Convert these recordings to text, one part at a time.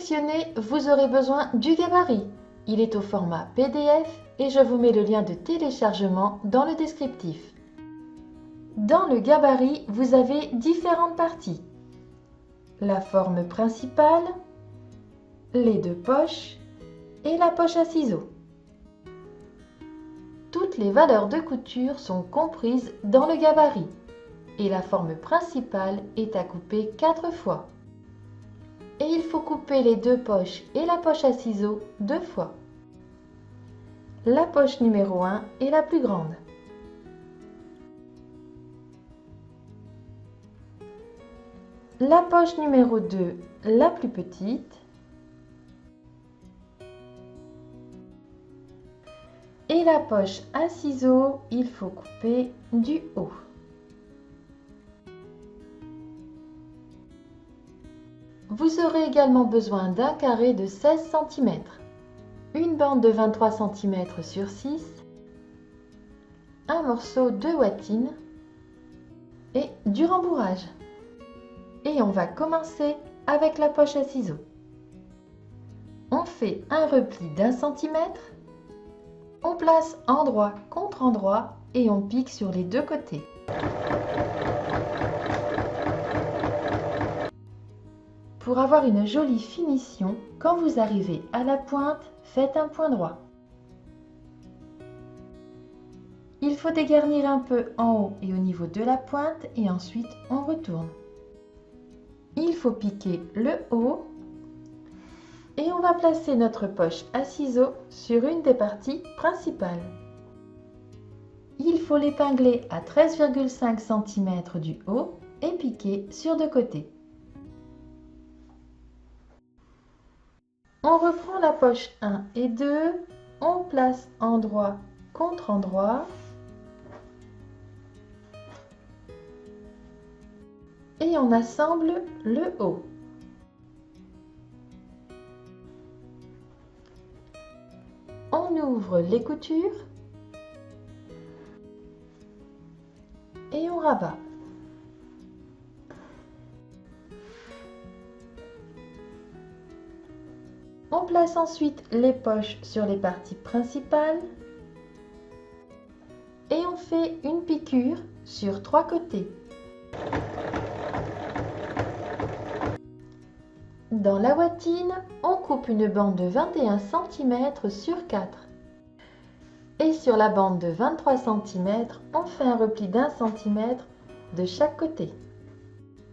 sélectionner, vous aurez besoin du gabarit. Il est au format PDF et je vous mets le lien de téléchargement dans le descriptif. Dans le gabarit, vous avez différentes parties. La forme principale, les deux poches et la poche à ciseaux. Toutes les valeurs de couture sont comprises dans le gabarit et la forme principale est à couper 4 fois. Et il faut couper les deux poches et la poche à ciseaux 2 fois. La poche numéro 1 est la plus grande. La poche numéro 2, la plus petite. Et la poche à ciseaux, il faut couper du haut. Vous aurez également besoin d'un carré de 16 cm, une bande de 23 cm sur 6, un morceau de watine et du rembourrage. Et on va commencer avec la poche à ciseaux. On fait un repli d'1 cm, on place endroit contre endroit et on pique sur les deux côtés. Pour avoir une jolie finition, quand vous arrivez à la pointe, faites un point droit. Il faut dégarnir un peu en haut et au niveau de la pointe et ensuite on retourne. Il faut piquer le haut et on va placer notre poche à ciseaux sur une des parties principales. Il faut l'épingler à 13,5 cm du haut et piquer sur deux côtés. On reprend la poche 1 et 2, on place endroit contre endroit et on assemble le haut. On ouvre les coutures et on rabat. On place ensuite les poches sur les parties principales et on fait une piqûre sur 3 côtés. Dans la watine, on coupe une bande de 21 cm sur 4. Et sur la bande de 23 cm, on fait un repli d'1 cm de chaque côté.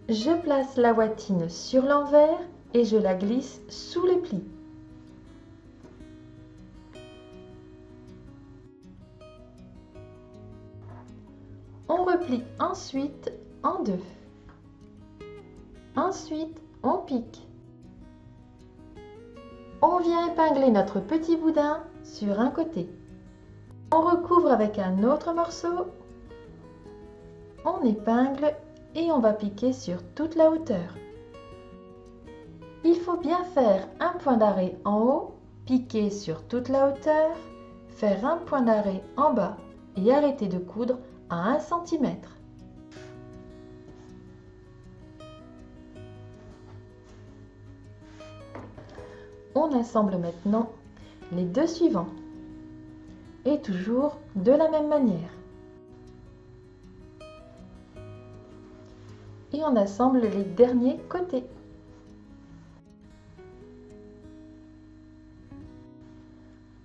Je place la watine sur l'envers et je la glisse sous les plis. On replie ensuite en deux. Ensuite, on pique. On vient épingler notre petit boudin sur un côté. On recouvre avec un autre morceau. On épingle et on va piquer sur toute la hauteur. Il faut bien faire un point d'arrêt en haut, piquer sur toute la hauteur, faire un point d'arrêt en bas et arrêter de coudre à 1 cm. On assemble maintenant les deux suivants et toujours de la même manière. Et on assemble les derniers côtés.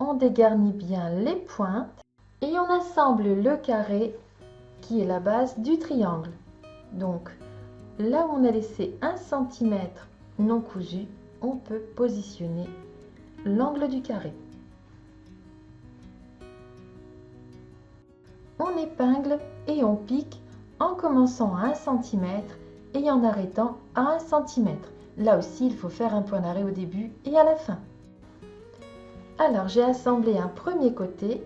On dégarnit bien les pointes et on assemble le carré qui est la base du triangle. Donc là où on a laissé 1 cm non cousu, on peut positionner l'angle du carré. On épingle et on pique en commençant à 1 cm et en arrêtant à 1 cm. Là aussi, il faut faire un point d'arrêt au début et à la fin. Alors, j'ai assemblé un premier côté.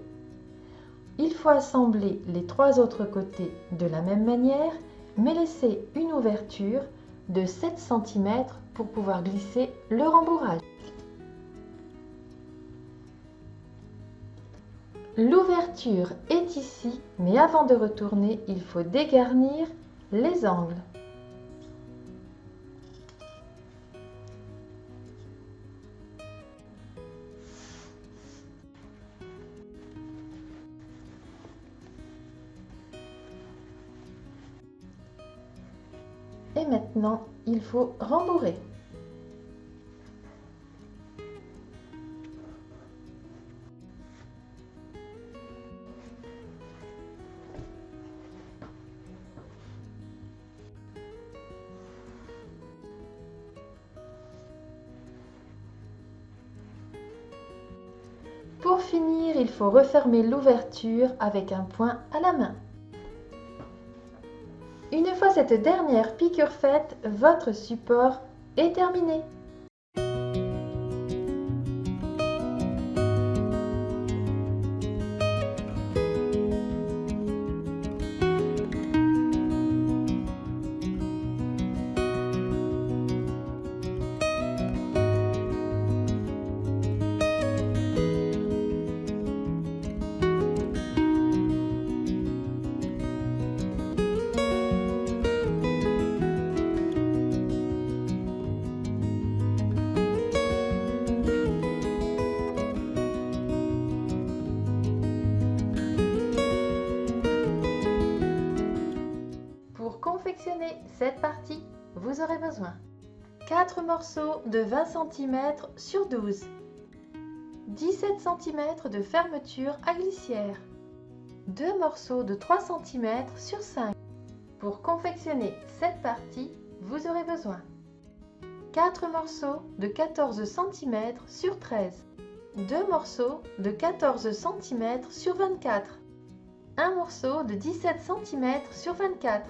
Il faut assembler les 3 autres côtés de la même manière, mais laisser une ouverture de 7 cm pour pouvoir glisser le rembourrage. L'ouverture est ici, mais avant de retourner, il faut dégarnir les angles. Et maintenant, il faut rembourrer. Pour finir, il faut refermer l'ouverture avec un point à la main. Une fois cette dernière piqûre faite, votre support est terminé. Pour confectionner cette partie, vous aurez besoin 4 morceaux de 20 cm sur 12, 17 cm de fermeture à glissière, 2 morceaux de 3 cm sur 5. Pour confectionner cette partie, vous aurez besoin 4 morceaux de 14 cm sur 13, 2 morceaux de 14 cm sur 24, 1 morceau de 17 cm sur 24,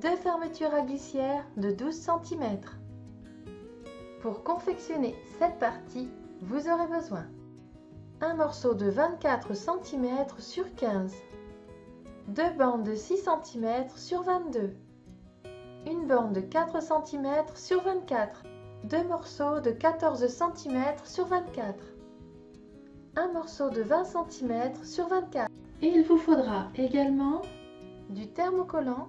2 fermetures à glissière de 12 cm. Pour confectionner cette partie, vous aurez besoin 1 morceau de 24 cm sur 15, 2 bandes de 6 cm sur 22, une bande de 4 cm sur 24, 2 morceaux de 14 cm sur 24, un morceau de 20 cm sur 24. Et il vous faudra également du thermocollant,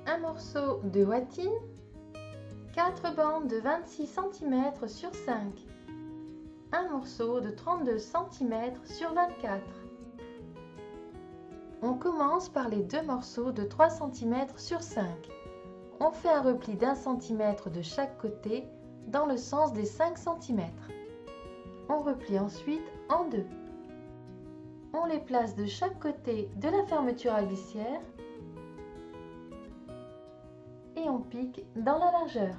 un morceau de ouatine, 4 bandes de 26 cm sur 5, un morceau de 32 cm sur 24. On commence par les 2 morceaux de 3 cm sur 5. On fait un repli d'1 cm de chaque côté dans le sens des 5 cm. On replie ensuite en deux. On les place de chaque côté de la fermeture à glissière et on pique dans la largeur.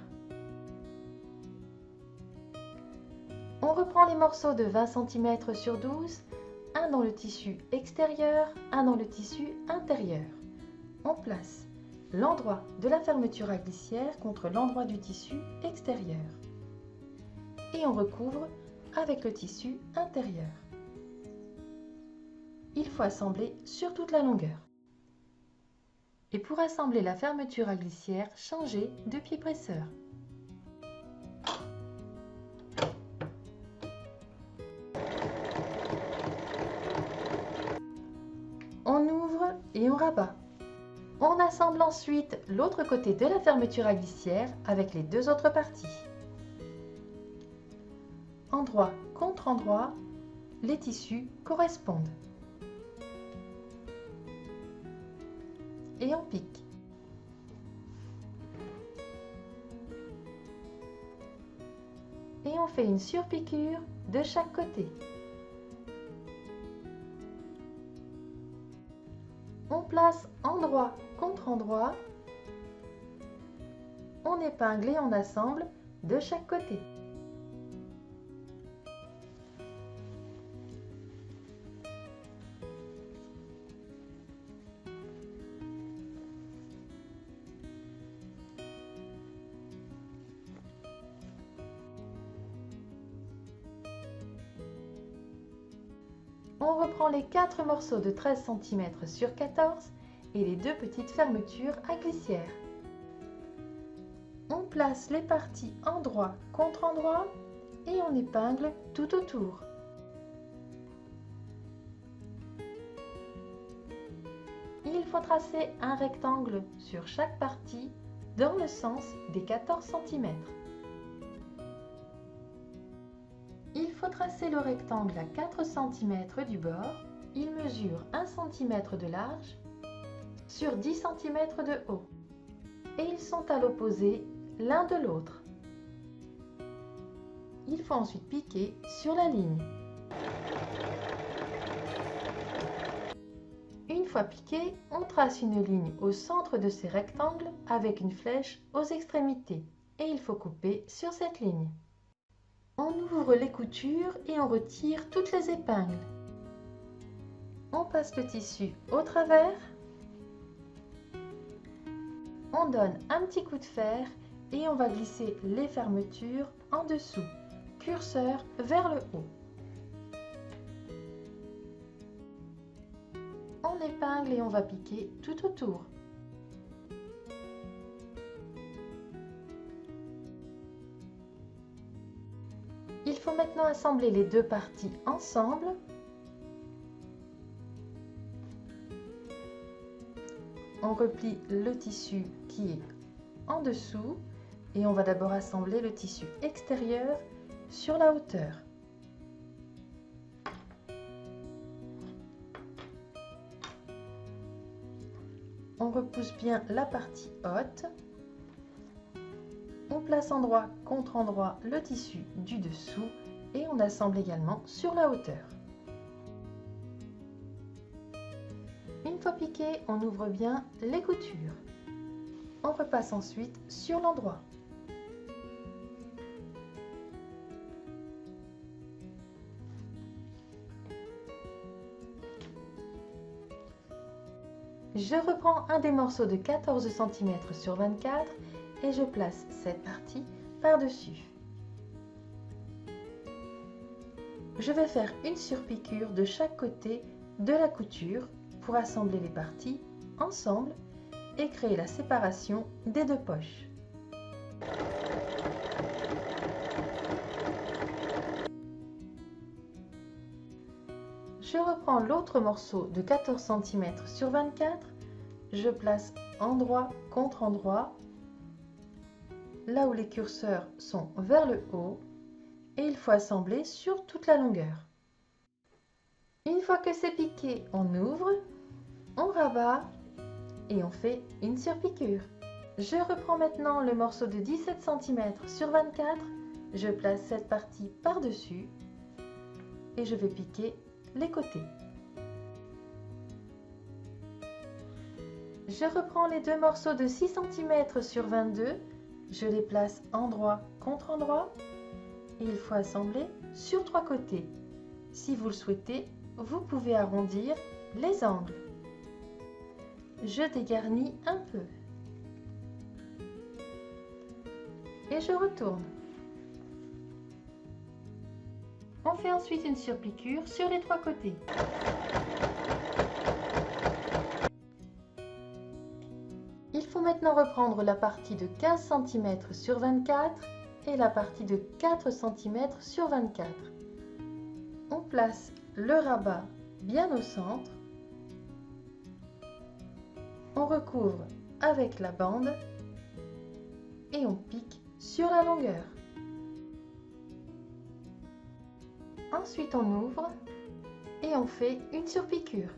On reprend les morceaux de 20 cm sur 12, un dans le tissu extérieur, un dans le tissu intérieur. On place l'endroit de la fermeture à glissière contre l'endroit du tissu extérieur et on recouvre avec le tissu intérieur. Il faut assembler sur toute la longueur. Et pour assembler la fermeture à glissière, changez de pied presseur. On ouvre et on rabat. On assemble ensuite l'autre côté de la fermeture à glissière avec les deux autres parties. Endroit contre endroit, les tissus correspondent. Et on pique. Et on fait une surpiqûre de chaque côté. On place endroit contre endroit. On épingle et on assemble de chaque côté. On reprend les 4 morceaux de 13 cm sur 14 et les deux petites fermetures à glissière. On place les parties endroit contre endroit et on épingle tout autour. Il faut tracer un rectangle sur chaque partie dans le sens des 14 cm. Il faut tracer le rectangle à 4 cm du bord. Il mesure 1 cm de large sur 10 cm de haut. et ils sont à l'opposé l'un de l'autre. Il faut ensuite piquer sur la ligne. Une fois piqué, on trace une ligne au centre de ces rectangles avec une flèche aux extrémités et il faut couper sur cette ligne. On ouvre les coutures et on retire toutes les épingles. On passe le tissu au travers. On donne un petit coup de fer et on va glisser les fermetures en dessous, curseur vers le haut. On épingle et on va piquer tout autour. Il faut maintenant assembler les deux parties ensemble. On replie le tissu qui est en dessous et on va d'abord assembler le tissu extérieur sur la hauteur. On repousse bien la partie haute. On place endroit contre endroit le tissu du dessous et on assemble également sur la hauteur. Une fois piqué, on ouvre bien les coutures. On repasse ensuite sur l'endroit. Je reprends un des morceaux de 14 cm sur 24 et je place cette partie par-dessus. Je vais faire une surpiqûre de chaque côté de la couture pour assembler les parties ensemble et créer la séparation des deux poches. Je reprends l'autre morceau de 14 cm sur 24, je place endroit contre endroit, là où les curseurs sont vers le haut, et il faut assembler sur toute la longueur. Une fois que c'est piqué, on ouvre, on rabat et on fait une surpiqûre. Je reprends maintenant le morceau de 17 cm sur 24, je place cette partie par-dessus et je vais piquer les côtés. Je reprends les deux morceaux de 6 cm sur 22, je les place endroit contre endroit et il faut assembler sur trois côtés. Si vous le souhaitez, vous pouvez arrondir les angles. Je dégarnis un peu et je retourne. On fait ensuite une surpiqûre sur les trois côtés. Il faut maintenant reprendre la partie de 15 cm sur 24 et la partie de 4 cm sur 24. On place le rabat bien au centre. On recouvre avec la bande et on pique sur la longueur. Ensuite, on ouvre et on fait une surpiqûre.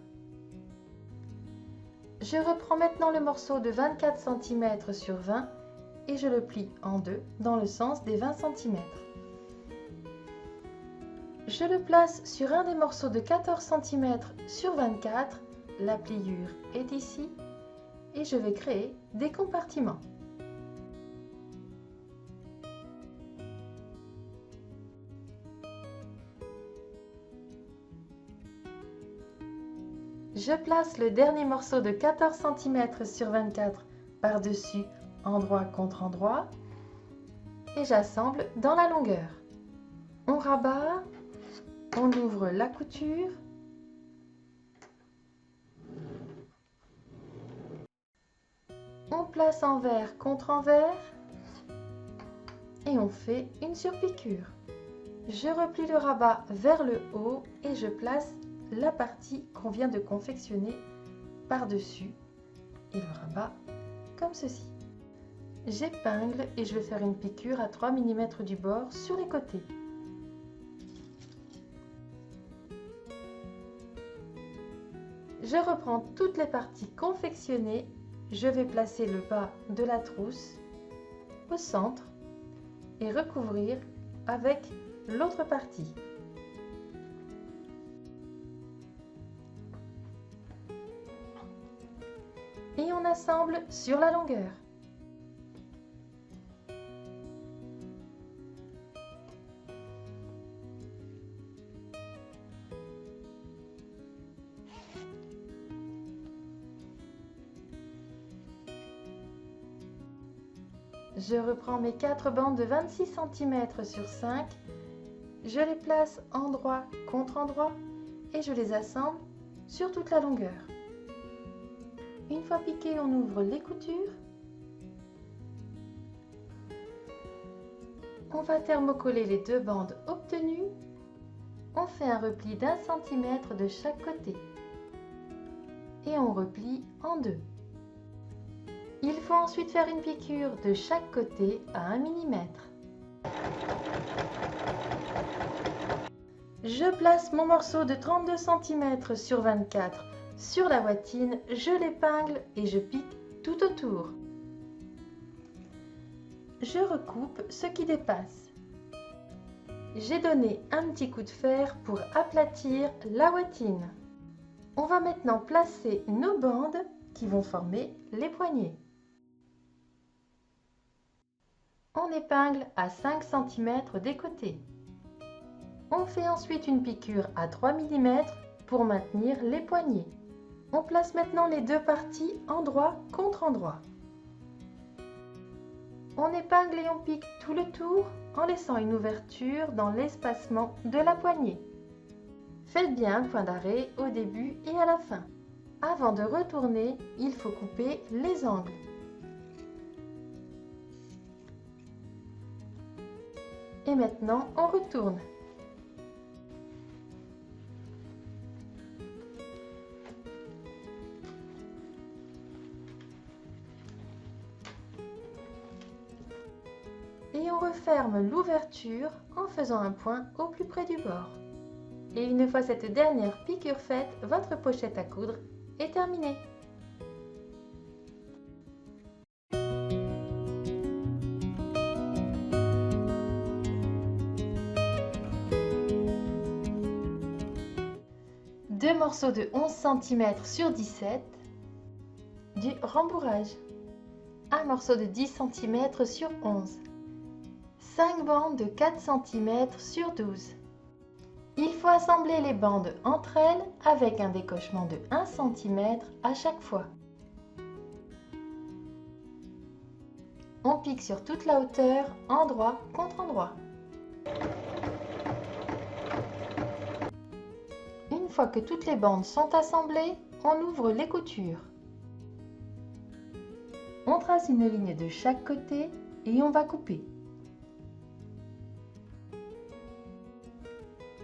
Je reprends maintenant le morceau de 24 cm sur 20 et je le plie en deux dans le sens des 20 cm. Je le place sur un des morceaux de 14 cm sur 24, la pliure est ici et je vais créer des compartiments. Je place le dernier morceau de 14 cm sur 24 par-dessus, endroit contre endroit, et j'assemble dans la longueur. On rabat, on ouvre la couture, on place envers contre envers, et on fait une surpiqûre. Je replie le rabat vers le haut et je place la partie qu'on vient de confectionner par-dessus et le rabat comme ceci. J'épingle et je vais faire une piqûre à 3 mm du bord sur les côtés. Je reprends toutes les parties confectionnées, je vais placer le bas de la trousse au centre et recouvrir avec l'autre partie. Et on assemble sur la longueur. Je reprends mes 4 bandes de 26 cm sur 5, je les place endroit contre endroit et je les assemble sur toute la longueur. Une fois piqué, on ouvre les coutures. On va thermocoller les 2 bandes obtenues. On fait un repli d'1 cm de chaque côté et on replie en deux. Il faut ensuite faire une piqûre de chaque côté à 1 mm. Je place mon morceau de 32 cm sur 24 sur la bottine, je l'épingle et je pique tout autour. Je recoupe ce qui dépasse. J'ai donné un petit coup de fer pour aplatir la bottine. On va maintenant placer nos bandes qui vont former les poignées. On épingle à 5 cm des côtés. On fait ensuite une piqûre à 3 mm pour maintenir les poignées. On place maintenant les deux parties endroit contre endroit. On épingle et on pique tout le tour en laissant une ouverture dans l'espacement de la poignée. Faites bien un point d'arrêt au début et à la fin. Avant de retourner, il faut couper les angles. Et maintenant, on retourne. Et on referme l'ouverture en faisant un point au plus près du bord. Et une fois cette dernière piqûre faite, votre pochette à coudre est terminée. Deux morceaux de 11 cm sur 17, du rembourrage. Un morceau de 10 cm sur 11. 5 bandes de 4 cm sur 12. Il faut assembler les bandes entre elles avec un décochement de 1 cm à chaque fois. On pique sur toute la hauteur, endroit contre endroit. Une fois que toutes les bandes sont assemblées, on ouvre les coutures. On trace une ligne de chaque côté et on va couper.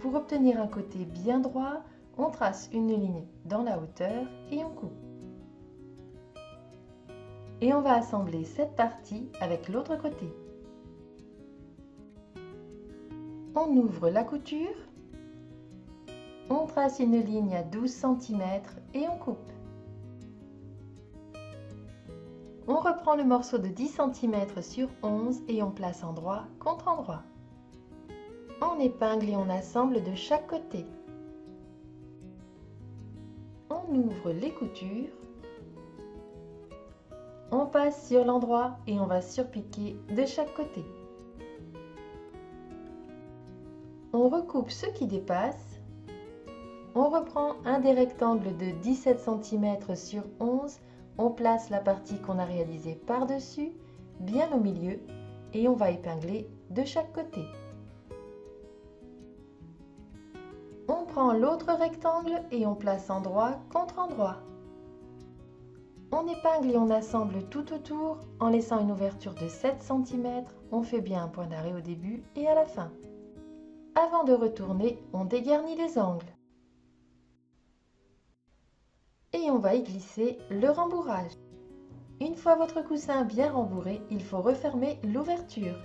Pour obtenir un côté bien droit, on trace une ligne dans la hauteur et on coupe. Et on va assembler cette partie avec l'autre côté. On ouvre la couture, on trace une ligne à 12 cm et on coupe. On reprend le morceau de 10 cm sur 11 et on place endroit contre endroit. On épingle et on assemble de chaque côté. On ouvre les coutures. On passe sur l'endroit et on va surpiquer de chaque côté. On recoupe ce qui dépasse. On reprend un des rectangles de 17 cm sur 11. On place la partie qu'on a réalisée par-dessus, bien au milieu, et on va épingler de chaque côté. On prend l'autre rectangle et on place endroit contre endroit. On épingle et on assemble tout autour en laissant une ouverture de 7 cm. On fait bien un point d'arrêt au début et à la fin. Avant de retourner, on dégarnit les angles. Et on va y glisser le rembourrage. Une fois votre coussin bien rembourré, il faut refermer l'ouverture.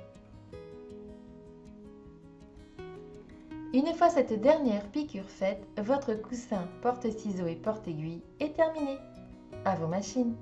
Une fois cette dernière piqûre faite, votre coussin porte-ciseaux et porte-aiguille est terminé. À vos machines!